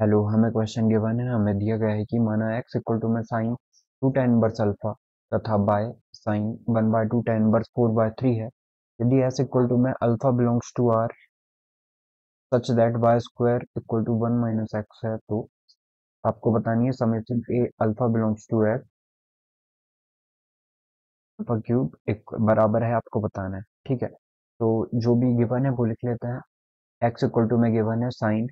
Hello, हमें question given है। हमें दिया गया है कि माना x इक्वल टू में साइन 2 tan इनवर्स अल्फा तथा बाय साइन 1/2 tan इनवर्स 4/3 है। यदि s इक्वल टू में alpha belongs to r such that y square equal to 1 minus X है, तो आपको बतानी है summation A alpha belongs to x alpha cube एक बराबर है, आपको बताना है। ठीक है, तो जो भी गिवन है वो लिख लेते हैं। x इक्वल टू में गिवन है साइन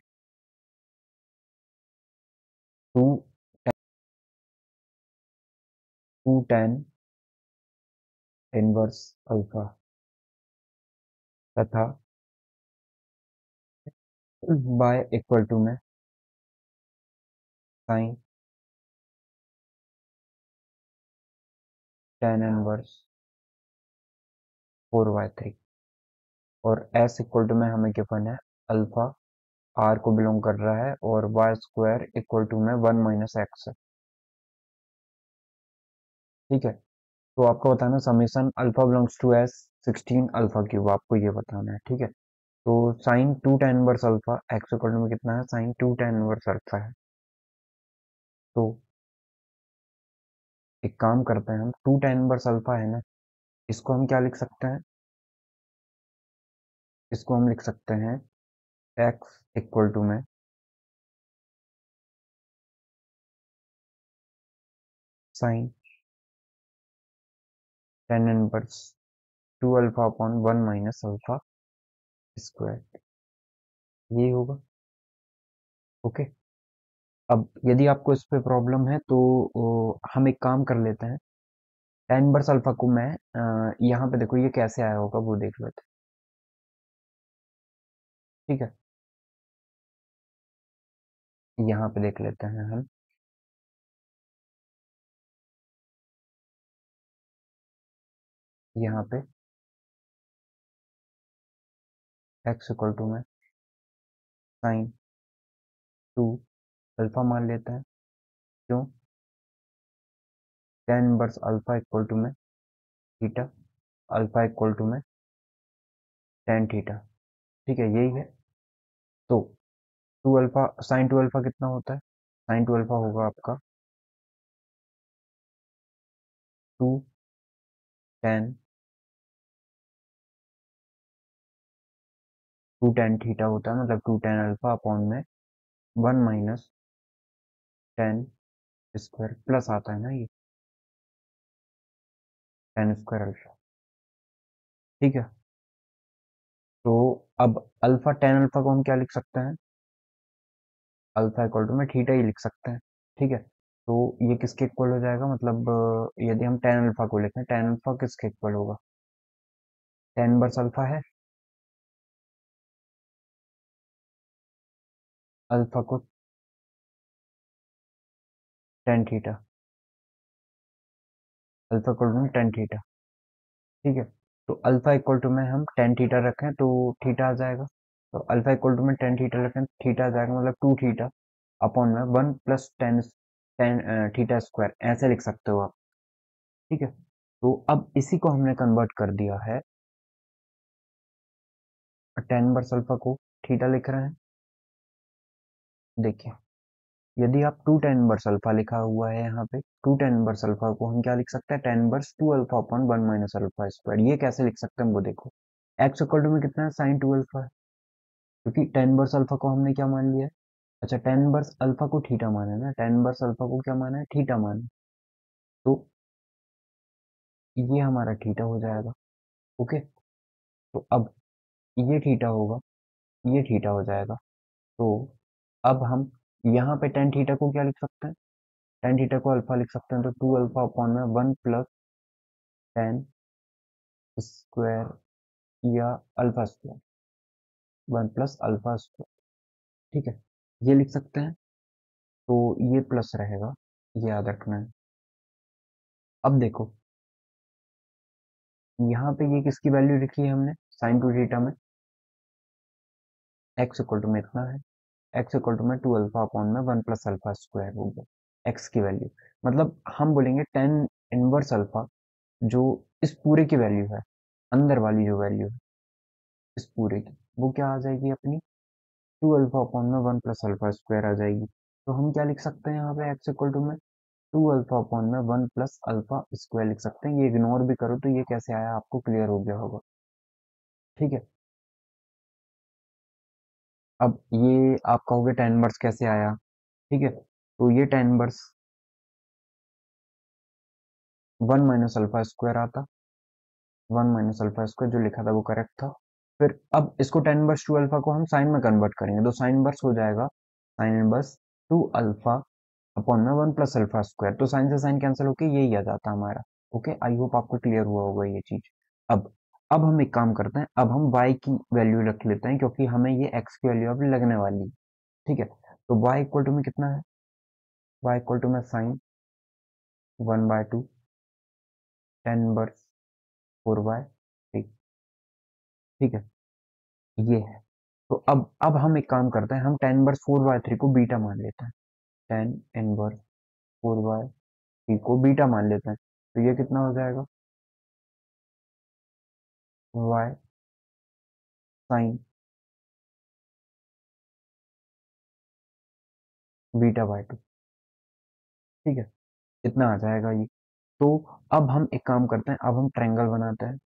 2 tan इनवर्स अल्फा तथा y इक्वल टू में साइन tan इनवर्स 4/3 और s इक्वल टू में हमें गिवन है अल्फा r को बिलोंग कर रहा है और y स्क्वायर इक्वल टू में 1 माइनस एक्स है। ठीक है, तो आपको बताना summation alpha belongs to s 16 alpha cube, आपको ये बताना है। ठीक है, तो sine 2 tan inverse alpha x equal to में कितना है, साइन 2 tan इनवर्स अल्फा है। तो एक काम करते हैं, हम 2 tan इनवर्स अल्फा है ना, इसको हम क्या लिख सकते हैं, इसको हम लिख सकते हैं x इक्वल टू में sine tan inverse 2 alpha upon 1 minus alpha square, ये होगा। ओके, अब यदि आपको इस पे प्रॉब्लम है तो हम एक काम कर लेते हैं। tan इनवर्स अल्फा को मैं यहाँ पे देखो ये कैसे आया होगा वो देख लेते हैं। ठीक है, यहाँ पे देख लेते हैं हम। यहाँ पे x इक्वल टू में साइन 2 अल्फा मान लेते हैं। क्यों, tan inverse alpha equal to में थीटा, अल्फा इक्वल टू में tan थीटा। ठीक है, यही है। तो 2 अल्फा साइन 2 अल्फा कितना होता है, साइन 2 अल्फा होगा आपका 2 tan थीटा होता है, मतलब 2 tan अल्फा अपॉन में 1 माइनस tan स्क्वायर प्लस आता है ना ये tan स्क्वायर अल्फा। ठीक है, तो अब अल्फा tan अल्फा को हम क्या लिख सकते हैं, अल्फा इक्वल टू में थीटा ही लिख सकते हैं। ठीक है, तो ये किसके इक्वल हो जाएगा, मतलब यदि हम tan अल्फा को लिखें, tan अल्फा किसके इक्वल होगा, tan इनवर्स अल्फा है, अल्फा को tan theta, alpha equal to में tan थीटा। ठीक है, तो अल्फा इक्वल टू में हम tan थीटा रखें तो थीटा आ जाएगा। तो अल्फा इक्वल टू में tan थीटा रखें तो थीटा आ जाएगा, मतलब 2 थीटा अपॉन में 1 प्लस टेन थीटा स्क्वायर, ऐसे लिख सकते हो आप। ठीक है, तो अब इसी को हमने कन्वर्ट कर दिया है, tan इनवर्स अल्फा को थीटा लिख रहे हैं। देखिए, यदि आप 2 tan इनवर्स अल्फा लिखा हुआ है यहाँ पे, 2 tan इनवर्स अल्फा को हम क्या लिख सकते हैं, tan inverse 2 alpha upon 1 minus alpha square. ये कैसे लिख सकते हैं वो देखो, x इक्वल टू में कितना है, साइन 2 अल्फा है, क्योंकि tan इनवर्स अल्फा को हमने क्या मान लिया है, अच्छा tan इनवर्स अल्फा को थीटा माना है ना, tan इनवर्स अल्फा को क्या माना है, थीटा माना है। तो ये हमारा थीटा हो जाएगा। ओके, तो अब ये थीटा होगा, ये थीटा हो जाएगा। तो अब हम यहाँ पे tan थीटा को क्या लिख सकते हैं, tan थीटा को अल्फा लिख सकते हैं, तो 2 अल्फा अपॉन में 1 प्लस tan स्क्वायर या alpha square, 1 plus alpha square. ठीक है, ये लिख सकते हैं। तो ये प्लस रहेगा, ये याद रखना है। अब देखो, यहाँ पे ये किसकी वैल्यू लिखी है हमने, साइन टू थीटा में x इक्वल टू में इतना है, x इक्वल टू में 2 अल्फा अपॉन में 1 प्लस अल्फा स्क्वायर हो गया x की वैल्यू। मतलब हम बोलेंगे tan इनवर्स अल्फा जो इस पूरे की वैल्यू है, अंदर वाली जो वैल्यू है इस पूरे की, वो क्या आ जाएगी अपनी, टू अल्फा अपॉन में वन प्लस अल्फा स्क्वायर आ जाएगी। तो हम क्या लिख सकते हैं यहाँ पे एक्स इक्वल टू में टू अल्फा अपॉन में वन प्लस अल्फा स्क्वायर लिख सकते हैं। ये इग्नोर भी करो तो ये कैसे आया आपको क्लियर हो गया होगा। ठीक है, अब ये आप कहोगे टेन इनवर्स कैसे आया। ठीक है, तो ये tan inverse one minus alpha square आता, वन माइनस अल्फा स्क्वायर जो लिखा था वो करेक्ट था। फिर अब इसको टेन इनवर्स टू अल्फा को हम साइन में कन्वर्ट करेंगे तो साइन इनवर्स हो जाएगा sine inverse two alpha upon में वन प्लस अल्फा स्क्वायर। तो साइन से साइन कैंसिल होके यही आ जाता हमारा। ओके, आई होप आपको क्लियर हुआ होगा ये चीज। अब अब हम एक काम करते हैं, अब हम y की वैल्यू रख लेते हैं क्योंकि हमें ये x की वैल्यू अब लगने वाली है। ठीक है, तो y इक्वल टू में कितना है, y इक्वल टू में sine one by two tan inverse four by three. ठीक है, ये है। तो अब हम एक काम करते हैं, हम tan inverse four by three को बीटा मान लेते हैं। Tan inverse four by three को बीटा मान लेते हैं तो ये कितना हो जाएगा, y sign beta by two. ठीक है, इतना आ जाएगा ये। तो अब हम एक काम करते हैं, अब हम ट्रायंगल बनाते हैं।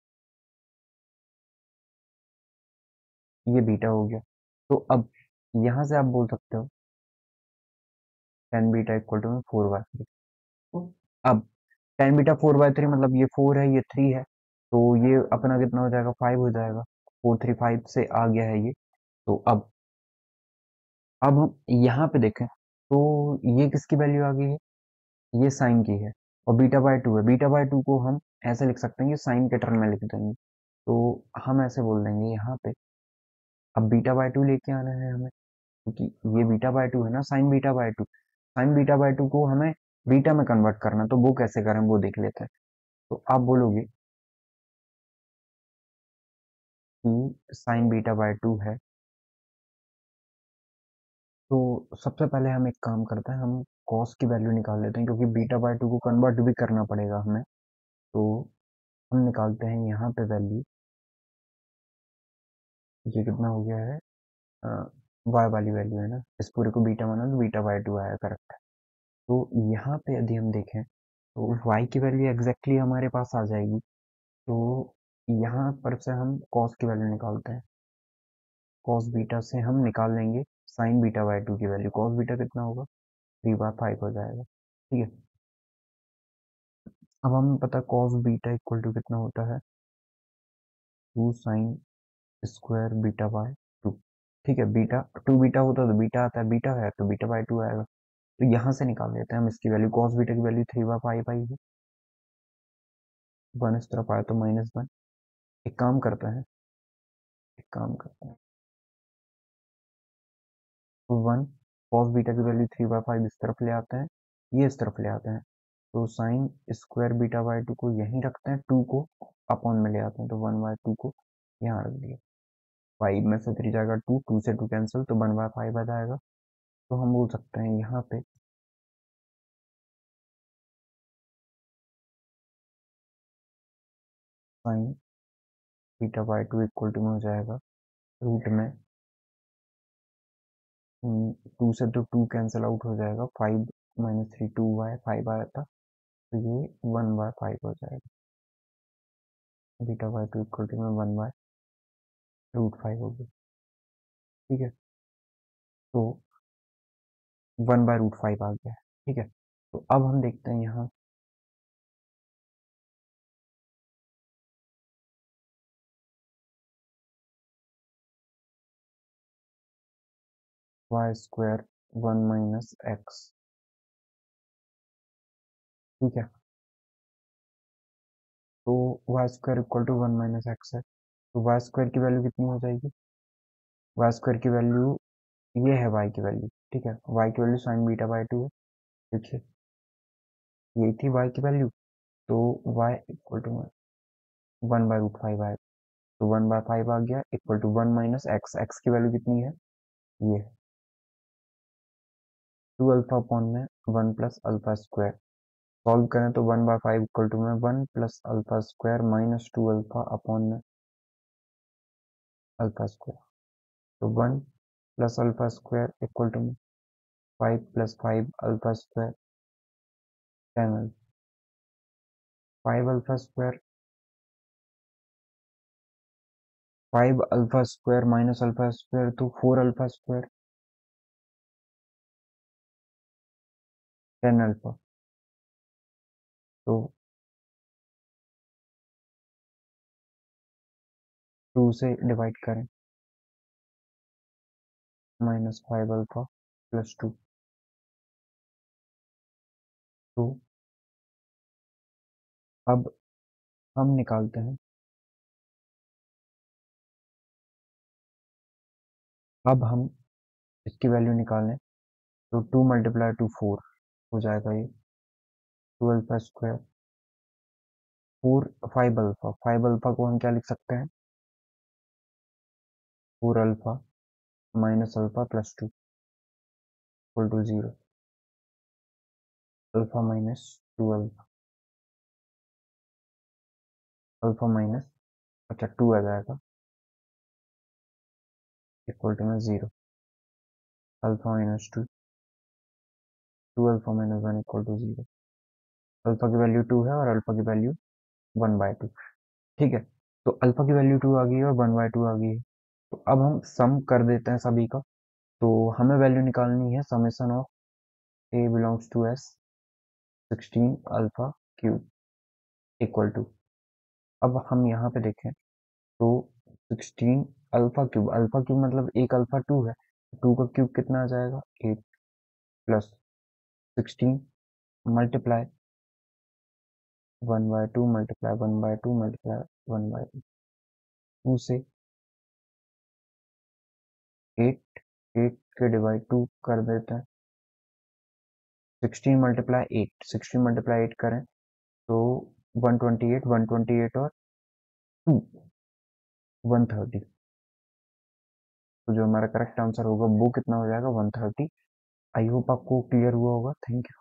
ये बीटा हो गया, तो अब यहां से आप बोल सकते हो टेन बीटा इक्वल टू में फोर बाय थ्री। अब tan beta four by three मतलब ये फोर है ये थ्री है, तो ये अपना कितना हो जाएगा, फाइव हो जाएगा। फोर थ्री फाइव से आ गया है ये। तो अब हम यहाँ पे देखें तो ये किसकी वैल्यू आ गई है, ये साइन की है। और बीटा बाय टू है, बीटा बाय टू को हम ऐसे लिख सकते हैं कि साइन के टर्म में लिख देंगे। तो हम ऐसे बोल देंगे यहाँ पे, अब बीटा बाय टू लेके आना है हमें क्योंकि ये बीटा बाय टू है ना, sign beta by to, sign beta by to को हमें बीटा में कन्वर्ट करना, तो वो कैसे करें वो देख लेते हैं। तो आप बोलोगे कि साइन बीटा बाय टू है, तो सबसे पहले हम एक काम करते हैं, हम कॉस की वैल्यू निकाल लेते हैं क्योंकि बीटा बाय टू को कन्वर्ट भी करना पड़ेगा हमें। तो हम निकालते हैं यहाँ पे वैल्यू, ये कितना हो गया है, वाई वाली वैल्यू है ना, इस पूरे को बीटा माना तो बीटा बाय टू आया करेक्ट है। तो यहाँ पे यदि हम देखें तो y की वैल्यू एग्जैक्टली हमारे पास आ जाएगी। तो यहाँ पर से हम cos की वैल्यू निकालते हैं, cos बीटा से हम निकाल लेंगे sin बीटा बाय टू की वैल्यू। cos बीटा कितना होगा, थ्री बाय फाइव हो जाएगा। ठीक है, अब हमें पता है cos बीटा इक्वल टू कितना होता है, two sine square beta by two. ठीक है, बीटा टू बीटा होता तो बीटा आता है, बीटा है तो बीटा बाय टू आएगा। तो यहाँ से निकाल लेते हैं हम इसकी वैल्यू, cos बीटा की वैल्यू थ्री बाय फाइव आई है, वन इस तरफ आया तो माइनस वन। एक काम करते हैं, एक काम करते हैं, वन कॉस बीटा की वैल्यू थ्री बाय फाइव इस तरफ ले आते हैं, ये इस तरफ ले आते हैं। तो sign square beta by to को यहीं रखते हैं, टू को अपॉन में ले आते हैं तो वन बाय टू को यहाँ रख दिया। फाइव में से थ्री जाएगा टू, टू से टू कैंसिल तो वन बाय फाइव आ जाएगा। तो हम बोल सकते हैं यहाँ पे sine beta by two equal to में हो जाएगा रूट में, टू से तो टू कैंसिल आउट हो जाएगा, five minus three two by five आया था तो ये वन बाय फाइव हो जाएगा। Beta by two equal to में वन बाय रूट फाइव होगी। ठीक है, तो वन बाय रूट फाइव आ गया है। ठीक है, तो अब हम देखते हैं यहाँ Y square one minus X. ठीक है, तो Y square equal to one minus X है, तो वाई स्क्वायर की वैल्यू कितनी हो जाएगी, वाई स्क्वायर की वैल्यू ये है वाई की वैल्यू। ठीक है, वाई की value sine beta by two है। देखिए यही थी वाई की वैल्यू, तो Y equal to one by root five आएगा, तो वन बाय फाइव आ गया equal to one minus X, X की वैल्यू कितनी है, ये टू अल्फा अपॉन में one plus alpha square. Solve करें तो one by five equal to में one plus alpha square minus two alpha upon में अल्फा स्क्वायर। तो one plus alpha square equal to 5 plus 5 alpha square 10 alpha 5 alpha square 5 alpha square minus alpha square तो 4 alpha square 10 alpha. तो 2 से divide करें minus 5 alpha plus 2। तो अब हम निकालते हैं, अब हम इसकी वैल्यू निकालें तो 2 मल्टीप्लाई टू 4 हो जाएगा ये 2 अल्फा स्क्वायर 4 5 अल्फा को हम क्या लिख सकते हैं 4 alpha minus alpha plus 2 equal to 0 alpha minus 2 alpha alpha minus अच्छा 2 आ जाएगा इक्वल टू में 0 alpha minus 2 2 alpha minus 1 equal to 0। Alpha की वैल्यू 2 है और अल्फा की वैल्यू 1/2। ठीक है, तो अल्फा की वैल्यू 2 आ गई है और 1/2 आ गई है। तो अब हम सम कर देते हैं सभी का। तो हमें वैल्यू निकालनी है summation of A belongs to S 16 alpha cube equal to, अब हम यहाँ पे देखें तो 16 अल्फा क्यूब मतलब एक अल्फा 2 है, 2 का क्यूब कितना आ जाएगा 8 प्लस 16 मल्टीप्लाई 1/2 मल्टीप्लाई 1/2 मल्टीप्लाई 1/2 से 8 8 के डिवाइड 2 कर देते हैं 16 मल्टीप्लाई 8 करें तो 128 128 और 2 130। तो जो हमारा करेक्ट आंसर होगा वो कितना हो जाएगा 130। आई होप आपको क्लियर हुआ होगा। Thank you.